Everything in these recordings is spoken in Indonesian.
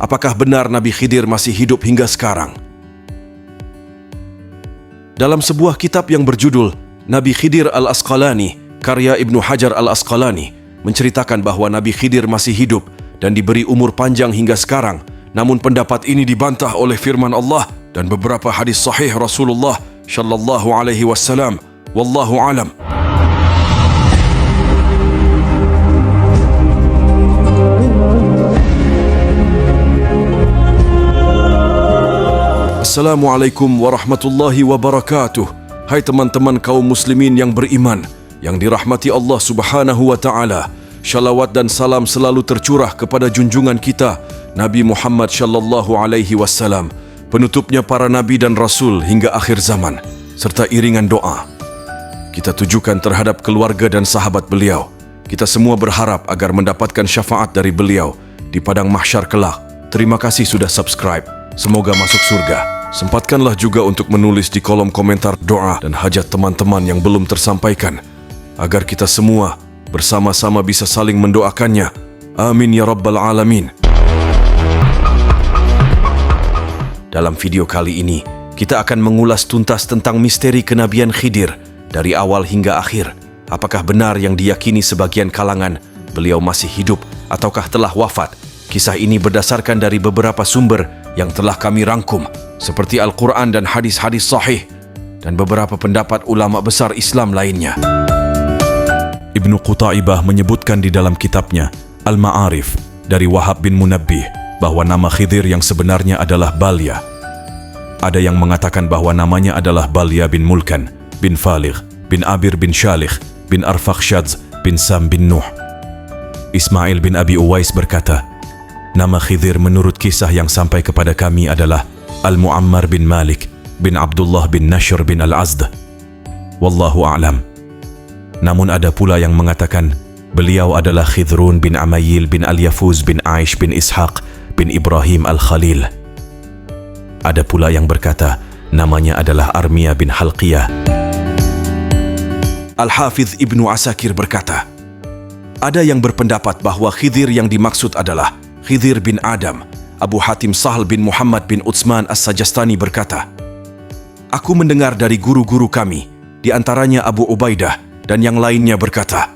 apakah benar Nabi Khidir masih hidup hingga sekarang? Dalam sebuah kitab yang berjudul Nabi Khidir Al-Asqalani, karya Ibnu Hajar Al-Asqalani, menceritakan bahwa Nabi Khidir masih hidup dan diberi umur panjang hingga sekarang. Namun pendapat ini dibantah oleh firman Allah dan beberapa hadis sahih Rasulullah sallallahu alaihi wasallam. Wallahu alam. Assalamualaikum warahmatullahi wabarakatuh. Hai teman-teman kaum muslimin yang beriman, yang dirahmati Allah Subhanahu wa taala. Shalawat dan salam selalu tercurah kepada junjungan kita Nabi Muhammad sallallahu alaihi wasallam, penutupnya para nabi dan rasul hingga akhir zaman, serta iringan doa kita tujukan terhadap keluarga dan sahabat beliau. Kita semua berharap agar mendapatkan syafaat dari beliau di padang mahsyar kelak. Terima kasih sudah subscribe. Semoga masuk surga. Sempatkanlah juga untuk menulis di kolom komentar doa dan hajat teman-teman yang belum tersampaikan, agar kita semua bersama-sama bisa saling mendoakannya. Amin ya rabbal alamin. Dalam video kali ini, kita akan mengulas tuntas tentang misteri kenabian Khidir dari awal hingga akhir. Apakah benar yang diyakini sebagian kalangan beliau masih hidup ataukah telah wafat? Kisah ini berdasarkan dari beberapa sumber yang telah kami rangkum, seperti Al-Quran dan hadis-hadis sahih, dan beberapa pendapat ulama besar Islam lainnya. Ibnu Qutaibah menyebutkan di dalam kitabnya Al-Ma'arif dari Wahab bin Munabbih bahwa nama Khidir yang sebenarnya adalah Balya. Ada yang mengatakan bahwa namanya adalah Balya bin Mulkan, bin Faligh, bin Abir bin Shalikh, bin Arfakhshadz, bin Sam bin Nuh. Ismail bin Abi Uwais berkata, nama Khidir menurut kisah yang sampai kepada kami adalah Al-Mu'ammar bin Malik, bin Abdullah bin Nashr bin Al-Azd. Wallahu a'lam. Namun ada pula yang mengatakan beliau adalah Khidrun bin Amayil bin Al-Yafuz bin Aish bin Ishaq bin Ibrahim Al-Khalil. Ada pula yang berkata namanya adalah Armiyah bin Halqiyah. Al-Hafidh Ibnu Asakir berkata, ada yang berpendapat bahwa Khidir yang dimaksud adalah Khidir bin Adam. Abu Hatim Sahl bin Muhammad bin Utsman As-Sajastani berkata, aku mendengar dari guru-guru kami, di antaranya Abu Ubaidah, dan yang lainnya berkata,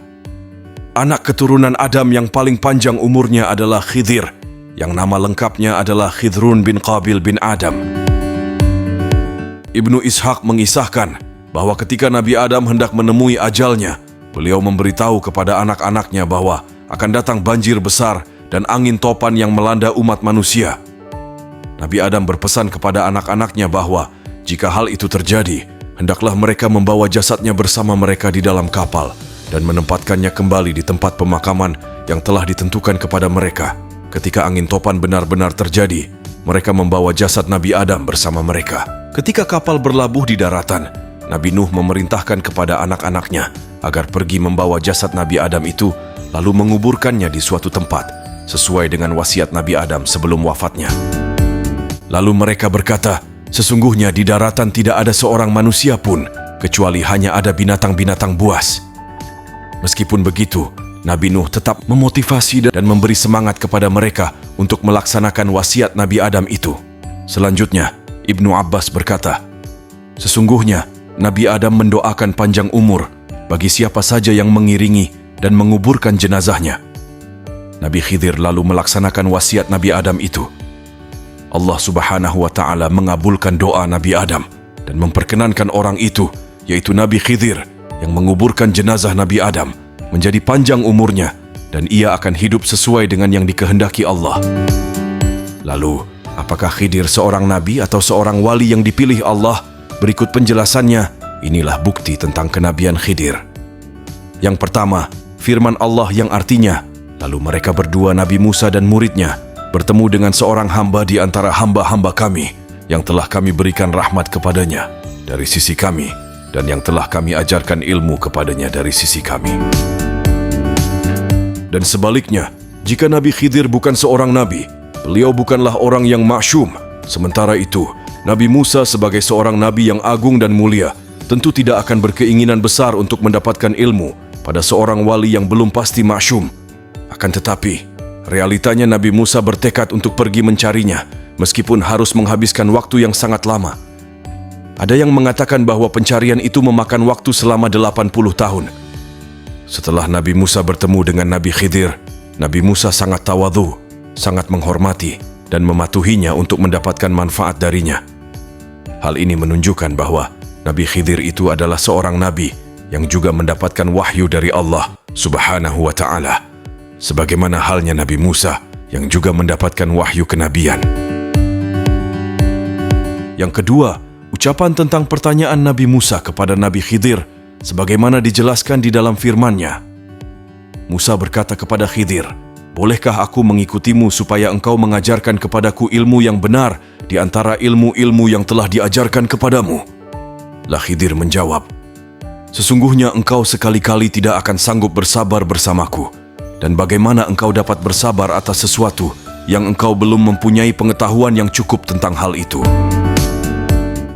anak keturunan Adam yang paling panjang umurnya adalah Khidir, yang nama lengkapnya adalah Khidrun bin Qabil bin Adam. Ibnu Ishaq mengisahkan bahwa ketika Nabi Adam hendak menemui ajalnya, beliau memberitahu kepada anak-anaknya bahwa akan datang banjir besar dan angin topan yang melanda umat manusia. Nabi Adam berpesan kepada anak-anaknya bahwa jika hal itu terjadi, hendaklah mereka membawa jasadnya bersama mereka di dalam kapal dan menempatkannya kembali di tempat pemakaman yang telah ditentukan kepada mereka. Ketika angin topan benar-benar terjadi, mereka membawa jasad Nabi Adam bersama mereka. Ketika kapal berlabuh di daratan, Nabi Nuh memerintahkan kepada anak-anaknya agar pergi membawa jasad Nabi Adam itu lalu menguburkannya di suatu tempat sesuai dengan wasiat Nabi Adam sebelum wafatnya. Lalu mereka berkata, sesungguhnya di daratan tidak ada seorang manusia pun, kecuali hanya ada binatang-binatang buas. Meskipun begitu, Nabi Nuh tetap memotivasi dan memberi semangat kepada mereka untuk melaksanakan wasiat Nabi Adam itu. Selanjutnya, Ibnu Abbas berkata, sesungguhnya Nabi Adam mendoakan panjang umur bagi siapa saja yang mengiringi dan menguburkan jenazahnya. Nabi Khidir lalu melaksanakan wasiat Nabi Adam itu. Allah Subhanahu wa ta'ala mengabulkan doa Nabi Adam dan memperkenankan orang itu, yaitu Nabi Khidir, yang menguburkan jenazah Nabi Adam menjadi panjang umurnya dan ia akan hidup sesuai dengan yang dikehendaki Allah. Lalu, apakah Khidir seorang nabi atau seorang wali yang dipilih Allah? Berikut penjelasannya. Inilah bukti tentang kenabian Khidir. Yang pertama, firman Allah yang artinya, lalu mereka berdua Nabi Musa dan muridnya bertemu dengan seorang hamba di antara hamba-hamba kami yang telah kami berikan rahmat kepadanya dari sisi kami dan yang telah kami ajarkan ilmu kepadanya dari sisi kami. Dan sebaliknya, jika Nabi Khidir bukan seorang nabi, beliau bukanlah orang yang ma'syum. Sementara itu, Nabi Musa sebagai seorang nabi yang agung dan mulia tentu tidak akan berkeinginan besar untuk mendapatkan ilmu pada seorang wali yang belum pasti ma'syum. Akan tetapi, Realitanya Nabi Musa bertekad untuk pergi mencarinya, meskipun harus menghabiskan waktu yang sangat lama. Ada yang mengatakan bahwa pencarian itu memakan waktu selama 80 tahun. Setelah Nabi Musa bertemu dengan Nabi Khidir, Nabi Musa sangat tawadhu, sangat menghormati dan mematuhinya untuk mendapatkan manfaat darinya. Hal ini menunjukkan bahwa Nabi Khidir itu adalah seorang nabi yang juga mendapatkan wahyu dari Allah Subhanahu wa Ta'ala, sebagaimana halnya Nabi Musa yang juga mendapatkan wahyu kenabian. Yang kedua, ucapan tentang pertanyaan Nabi Musa kepada Nabi Khidir sebagaimana dijelaskan di dalam firman-Nya. Musa berkata kepada Khidir, "Bolehkah aku mengikutimu supaya engkau mengajarkan kepadaku ilmu yang benar di antara ilmu-ilmu yang telah diajarkan kepadamu?" Lah Khidir menjawab, "Sesungguhnya engkau sekali-kali tidak akan sanggup bersabar bersamaku. Dan bagaimana engkau dapat bersabar atas sesuatu yang engkau belum mempunyai pengetahuan yang cukup tentang hal itu?"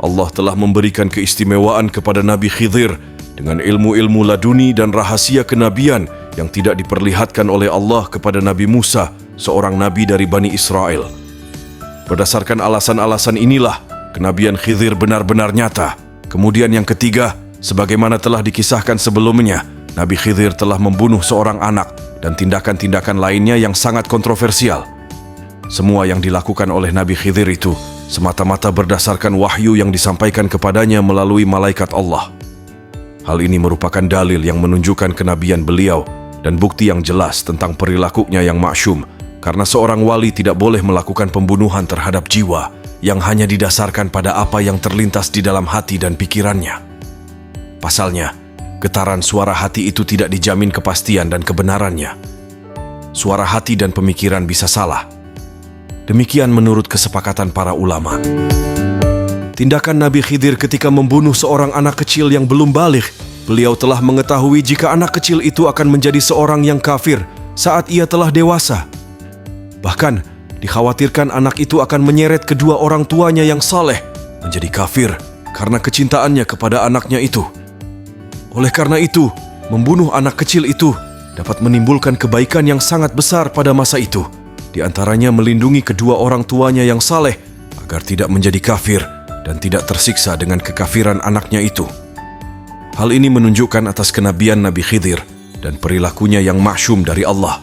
Allah telah memberikan keistimewaan kepada Nabi Khidir dengan ilmu-ilmu laduni dan rahasia kenabian yang tidak diperlihatkan oleh Allah kepada Nabi Musa, seorang nabi dari Bani Israel. Berdasarkan alasan-alasan inilah, kenabian Khidir benar-benar nyata. Kemudian yang ketiga, sebagaimana telah dikisahkan sebelumnya, Nabi Khidir telah membunuh seorang anak dan tindakan-tindakan lainnya yang sangat kontroversial. Semua yang dilakukan oleh Nabi Khidir itu semata-mata berdasarkan wahyu yang disampaikan kepadanya melalui malaikat Allah. Hal ini merupakan dalil yang menunjukkan kenabian beliau dan bukti yang jelas tentang perilakunya yang maksum, karena seorang wali tidak boleh melakukan pembunuhan terhadap jiwa yang hanya didasarkan pada apa yang terlintas di dalam hati dan pikirannya. Pasalnya, getaran suara hati itu tidak dijamin kepastian dan kebenarannya. Suara hati dan pemikiran bisa salah. Demikian menurut kesepakatan para ulama. Tindakan Nabi Khidir ketika membunuh seorang anak kecil yang belum baligh, beliau telah mengetahui jika anak kecil itu akan menjadi seorang yang kafir saat ia telah dewasa. Bahkan, dikhawatirkan anak itu akan menyeret kedua orang tuanya yang saleh menjadi kafir karena kecintaannya kepada anaknya itu. Oleh karena itu, membunuh anak kecil itu dapat menimbulkan kebaikan yang sangat besar pada masa itu, di antaranya melindungi kedua orang tuanya yang saleh agar tidak menjadi kafir dan tidak tersiksa dengan kekafiran anaknya itu. Hal ini menunjukkan atas kenabian Nabi Khidir dan perilakunya yang maksum dari Allah.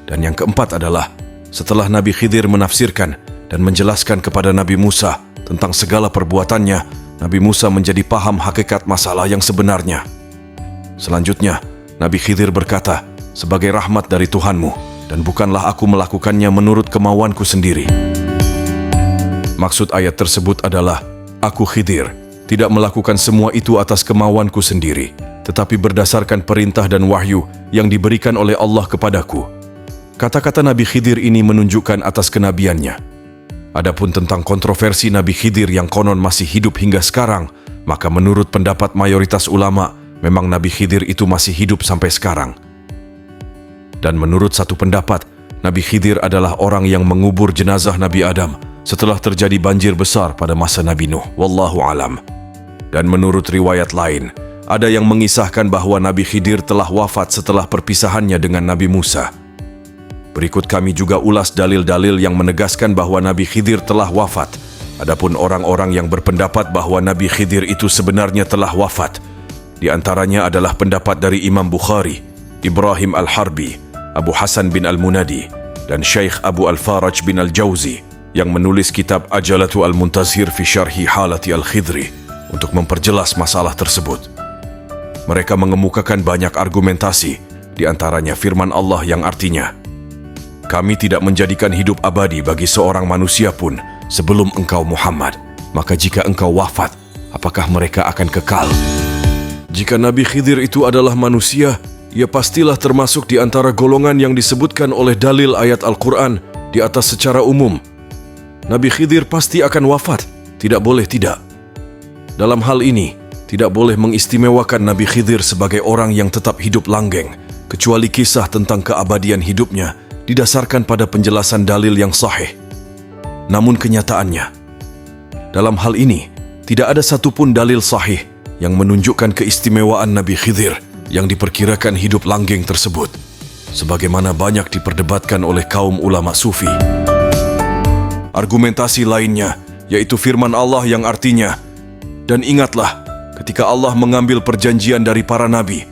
Dan yang keempat adalah, setelah Nabi Khidir menafsirkan dan menjelaskan kepada Nabi Musa tentang segala perbuatannya, Nabi Musa menjadi paham hakikat masalah yang sebenarnya. Selanjutnya, Nabi Khidir berkata, "Sebagai rahmat dari Tuhanmu, dan bukanlah aku melakukannya menurut kemauanku sendiri." Maksud ayat tersebut adalah, aku Khidir tidak melakukan semua itu atas kemauanku sendiri, tetapi berdasarkan perintah dan wahyu yang diberikan oleh Allah kepadaku. Kata-kata Nabi Khidir ini menunjukkan atas kenabiannya. Adapun tentang kontroversi Nabi Khidir yang konon masih hidup hingga sekarang, maka menurut pendapat mayoritas ulama, memang Nabi Khidir itu masih hidup sampai sekarang. Dan menurut satu pendapat, Nabi Khidir adalah orang yang mengubur jenazah Nabi Adam setelah terjadi banjir besar pada masa Nabi Nuh. Wallahu alam. Dan menurut riwayat lain, ada yang mengisahkan bahwa Nabi Khidir telah wafat setelah perpisahannya dengan Nabi Musa. Berikut kami juga ulas dalil-dalil yang menegaskan bahwa Nabi Khidir telah wafat. Adapun orang-orang yang berpendapat bahwa Nabi Khidir itu sebenarnya telah wafat, di antaranya adalah pendapat dari Imam Bukhari, Ibrahim Al-Harbi, Abu Hasan bin Al-Munadi, dan Syekh Abu Al-Faraj bin Al-Jauzi yang menulis kitab Ajalatu Al-Muntazhir fi Syarhi Halati Al-Khidri untuk memperjelas masalah tersebut. Mereka mengemukakan banyak argumentasi, di antaranya firman Allah yang artinya, "Kami tidak menjadikan hidup abadi bagi seorang manusia pun sebelum engkau Muhammad, maka jika engkau wafat, apakah mereka akan kekal?" Jika Nabi Khidir itu adalah manusia, ia pastilah termasuk di antara golongan yang disebutkan oleh dalil ayat Al-Quran di atas secara umum. Nabi Khidir pasti akan wafat, tidak boleh tidak. Dalam hal ini, tidak boleh mengistimewakan Nabi Khidir sebagai orang yang tetap hidup langgeng, kecuali kisah tentang keabadian hidupnya didasarkan pada penjelasan dalil yang sahih. Namun kenyataannya, dalam hal ini, tidak ada satupun dalil sahih yang menunjukkan keistimewaan Nabi Khidir yang diperkirakan hidup langgeng tersebut. sebagaimana banyak diperdebatkan oleh kaum ulama sufi. Argumentasi lainnya yaitu firman Allah yang artinya, "Dan ingatlah ketika Allah mengambil perjanjian dari para nabi.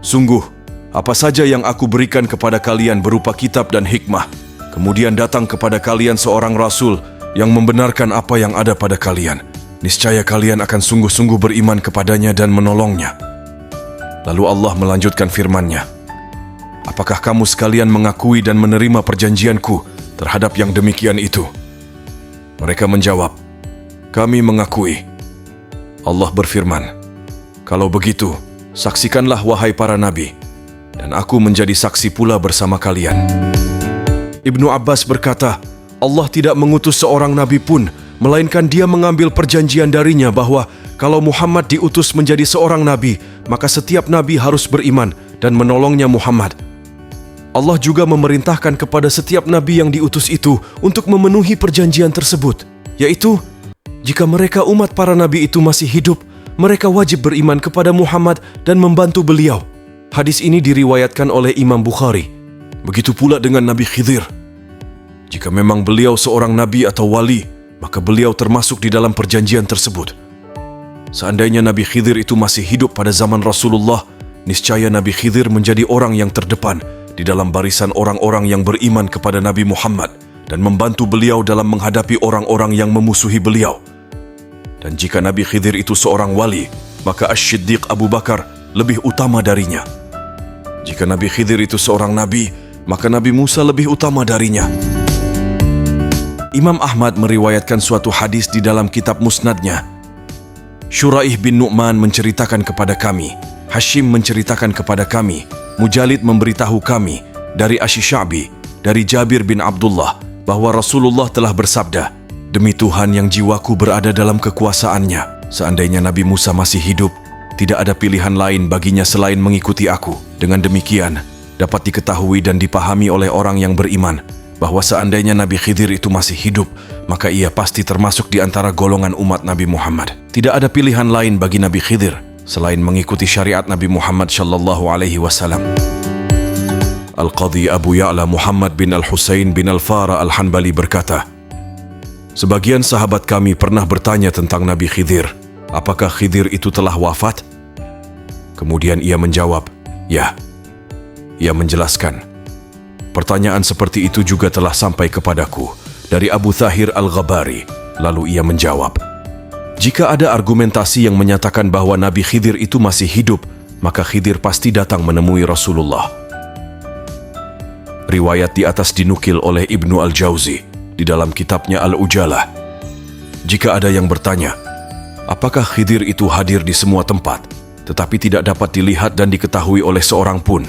Sungguh, apa saja yang aku berikan kepada kalian berupa kitab dan hikmah, kemudian datang kepada kalian seorang rasul yang membenarkan apa yang ada pada kalian. Niscaya kalian akan sungguh-sungguh beriman kepadanya dan menolongnya." Lalu Allah melanjutkan firman-Nya, "Apakah kamu sekalian mengakui dan menerima perjanjianku terhadap yang demikian itu?" Mereka menjawab, "Kami mengakui." Allah berfirman, "Kalau begitu, saksikanlah wahai para nabi, dan aku menjadi saksi pula bersama kalian." Ibnu Abbas berkata, Allah tidak mengutus seorang nabi pun, melainkan Dia mengambil perjanjian darinya bahwa kalau Muhammad diutus menjadi seorang nabi, maka setiap nabi harus beriman dan menolongnya Muhammad. Allah juga memerintahkan kepada setiap nabi yang diutus itu untuk memenuhi perjanjian tersebut, yaitu jika mereka umat para nabi itu masih hidup, mereka wajib beriman kepada Muhammad dan membantu beliau. Hadis ini diriwayatkan oleh Imam Bukhari. Begitu pula dengan Nabi Khidir. Jika memang beliau seorang nabi atau wali, maka beliau termasuk di dalam perjanjian tersebut. Seandainya Nabi Khidir itu masih hidup pada zaman Rasulullah, niscaya Nabi Khidir menjadi orang yang terdepan di dalam barisan orang-orang yang beriman kepada Nabi Muhammad dan membantu beliau dalam menghadapi orang-orang yang memusuhi beliau. Dan jika Nabi Khidir itu seorang wali, maka Asy-Syiddiq Abu Bakar lebih utama darinya. Jika Nabi Khidir itu seorang nabi, maka Nabi Musa lebih utama darinya. Imam Ahmad meriwayatkan suatu hadis di dalam kitab Musnadnya. Syuraih bin Nu'man menceritakan kepada kami, Hashim menceritakan kepada kami, Mujalid memberitahu kami dari Asy-Sya'bi, dari Jabir bin Abdullah, bahwa Rasulullah telah bersabda, "Demi Tuhan yang jiwaku berada dalam kekuasaannya, seandainya Nabi Musa masih hidup, tidak ada pilihan lain baginya selain mengikuti aku. Dengan demikian, dapat diketahui dan dipahami oleh orang yang beriman, bahwa seandainya Nabi Khidir itu masih hidup, maka ia pasti termasuk di antara golongan umat Nabi Muhammad. Tidak ada pilihan lain bagi Nabi Khidir selain mengikuti syariat Nabi Muhammad sallallahu alaihi wasallam." Al-Qadhi Abu Ya'la Muhammad bin Al-Husain bin Al-Fara Al-Hanbali berkata, "Sebagian sahabat kami pernah bertanya tentang Nabi Khidir, apakah Khidir itu telah wafat?" Kemudian ia menjawab, "Ya." Ia menjelaskan, "Pertanyaan seperti itu juga telah sampai kepadaku dari Abu Thahir Al-Ghabari." Lalu ia menjawab, "Jika ada argumentasi yang menyatakan bahwa Nabi Khidir itu masih hidup, maka Khidir pasti datang menemui Rasulullah." Riwayat di atas dinukil oleh Ibnu Al-Jauzi di dalam kitabnya Al-Ujalah. Jika ada yang bertanya, apakah Khidir itu hadir di semua tempat, tetapi tidak dapat dilihat dan diketahui oleh seorang pun?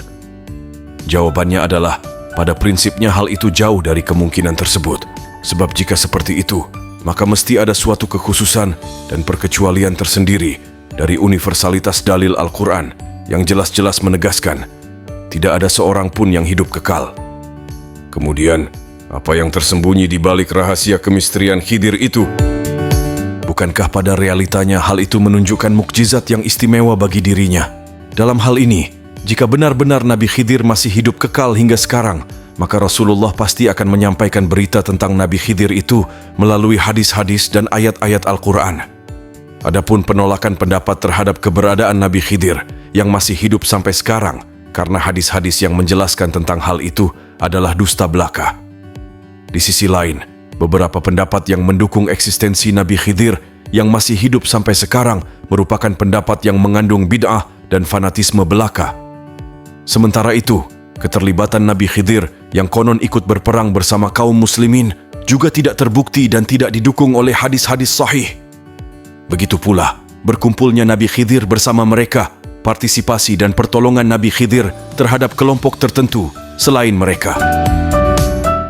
Jawabannya adalah, pada prinsipnya hal itu jauh dari kemungkinan tersebut. Sebab jika seperti itu, maka mesti ada suatu kekhususan dan perkecualian tersendiri dari universalitas dalil Al-Quran yang jelas-jelas menegaskan, tidak ada seorang pun yang hidup kekal. Kemudian, apa yang tersembunyi di balik rahasia kemisterian Khidir itu? Bukankah pada realitanya hal itu menunjukkan mukjizat yang istimewa bagi dirinya? Dalam hal ini, jika benar-benar Nabi Khidir masih hidup kekal hingga sekarang, maka Rasulullah pasti akan menyampaikan berita tentang Nabi Khidir itu melalui hadis-hadis dan ayat-ayat Al-Quran. Adapun penolakan pendapat terhadap keberadaan Nabi Khidir yang masih hidup sampai sekarang karena hadis-hadis yang menjelaskan tentang hal itu adalah dusta belaka. Di sisi lain, beberapa pendapat yang mendukung eksistensi Nabi Khidir yang masih hidup sampai sekarang merupakan pendapat yang mengandung bid'ah dan fanatisme belaka. Sementara itu, keterlibatan Nabi Khidir yang konon ikut berperang bersama kaum muslimin juga tidak terbukti dan tidak didukung oleh hadis-hadis sahih. Begitu pula, berkumpulnya Nabi Khidir bersama mereka, partisipasi dan pertolongan Nabi Khidir terhadap kelompok tertentu selain mereka.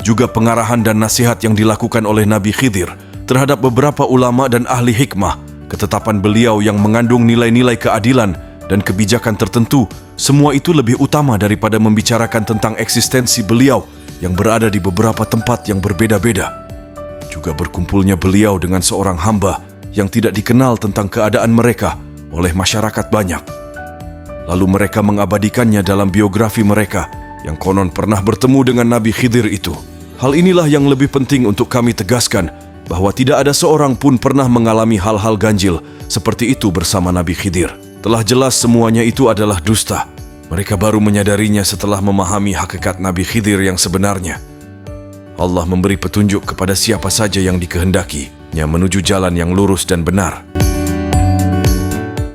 Juga pengarahan dan nasihat yang dilakukan oleh Nabi Khidir terhadap beberapa ulama dan ahli hikmah, ketetapan beliau yang mengandung nilai-nilai keadilan dan kebijakan tertentu, semua itu lebih utama daripada membicarakan tentang eksistensi beliau yang berada di beberapa tempat yang berbeda-beda. Juga berkumpulnya beliau dengan seorang hamba yang tidak dikenal tentang keadaan mereka oleh masyarakat banyak. Lalu mereka mengabadikannya dalam biografi mereka yang konon pernah bertemu dengan Nabi Khidir itu. Hal inilah yang lebih penting untuk kami tegaskan, bahwa tidak ada seorang pun pernah mengalami hal-hal ganjil seperti itu bersama Nabi Khidir. Telah jelas semuanya itu adalah dusta. Mereka baru menyadarinya setelah memahami hakikat Nabi Khidir yang sebenarnya. Allah memberi petunjuk kepada siapa saja yang dikehendakinya menuju jalan yang lurus dan benar.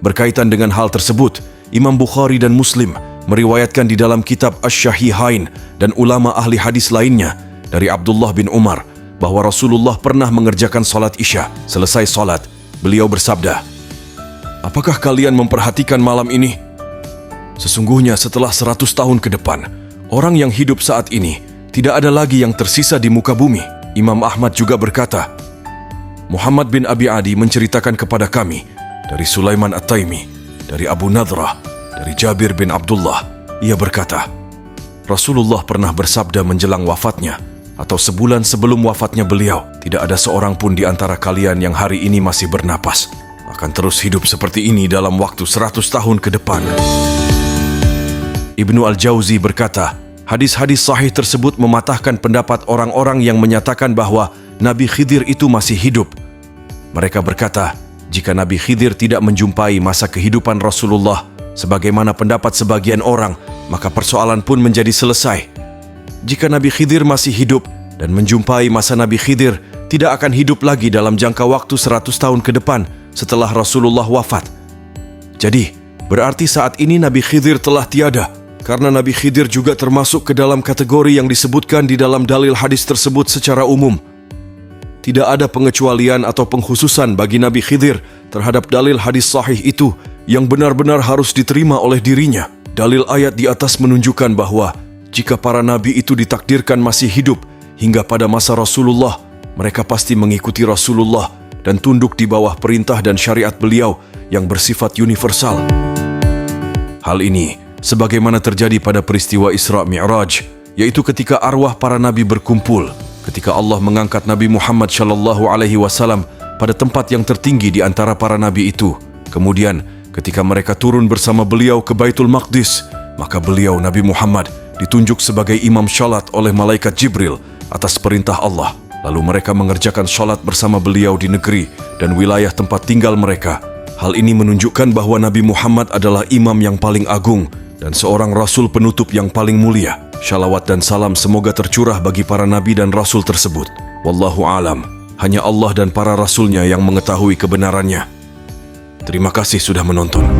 Berkaitan dengan hal tersebut, Imam Bukhari dan Muslim meriwayatkan di dalam kitab Asy-Syahihain dan ulama ahli hadis lainnya dari Abdullah bin Umar bahwa Rasulullah pernah mengerjakan salat Isya. Selesai salat, beliau bersabda, "Apakah kalian memperhatikan malam ini? Sesungguhnya setelah 100 tahun ke depan, orang yang hidup saat ini tidak ada lagi yang tersisa di muka bumi." Imam Ahmad juga berkata, "Muhammad bin Abi Adi menceritakan kepada kami dari Sulaiman At-Taimi, dari Abu Nadrah, dari Jabir bin Abdullah. Ia berkata, Rasulullah pernah bersabda menjelang wafatnya, atau sebulan sebelum wafatnya beliau, tidak ada seorang pun di antara kalian yang hari ini masih bernapas akan terus hidup seperti ini dalam waktu 100 tahun ke depan." Ibnu Al-Jauzi berkata, hadis-hadis sahih tersebut mematahkan pendapat orang-orang yang menyatakan bahwa Nabi Khidir itu masih hidup. Mereka berkata, jika Nabi Khidir tidak menjumpai masa kehidupan Rasulullah sebagaimana pendapat sebagian orang, maka persoalan pun menjadi selesai. Jika Nabi Khidir masih hidup dan menjumpai masa Nabi Khidir tidak akan hidup lagi dalam jangka waktu 100 tahun ke depan setelah Rasulullah wafat. Jadi, berarti saat ini Nabi Khidir telah tiada, karena Nabi Khidir juga termasuk ke dalam kategori yang disebutkan di dalam dalil hadis tersebut secara umum. Tidak ada pengecualian atau pengkhususan bagi Nabi Khidir terhadap dalil hadis sahih itu yang benar-benar harus diterima oleh dirinya. Dalil ayat di atas menunjukkan bahwa jika para nabi itu ditakdirkan masih hidup hingga pada masa Rasulullah, mereka pasti mengikuti Rasulullah dan tunduk di bawah perintah dan syariat beliau yang bersifat universal. Hal ini sebagaimana terjadi pada peristiwa Isra Mi'raj, yaitu ketika arwah para nabi berkumpul, ketika Allah mengangkat Nabi Muhammad SAW pada tempat yang tertinggi di antara para nabi itu. Kemudian, ketika mereka turun bersama beliau ke Baitul Maqdis, maka beliau Nabi Muhammad ditunjuk sebagai imam syalat oleh malaikat Jibril atas perintah Allah. Lalu mereka mengerjakan syalat bersama beliau di negeri dan wilayah tempat tinggal mereka. Hal ini menunjukkan bahwa Nabi Muhammad adalah imam yang paling agung dan seorang rasul penutup yang paling mulia. Shalawat dan salam semoga tercurah bagi para nabi dan rasul tersebut. Wallahu alam. Hanya Allah dan para rasulnya yang mengetahui kebenarannya. Terima kasih sudah menonton.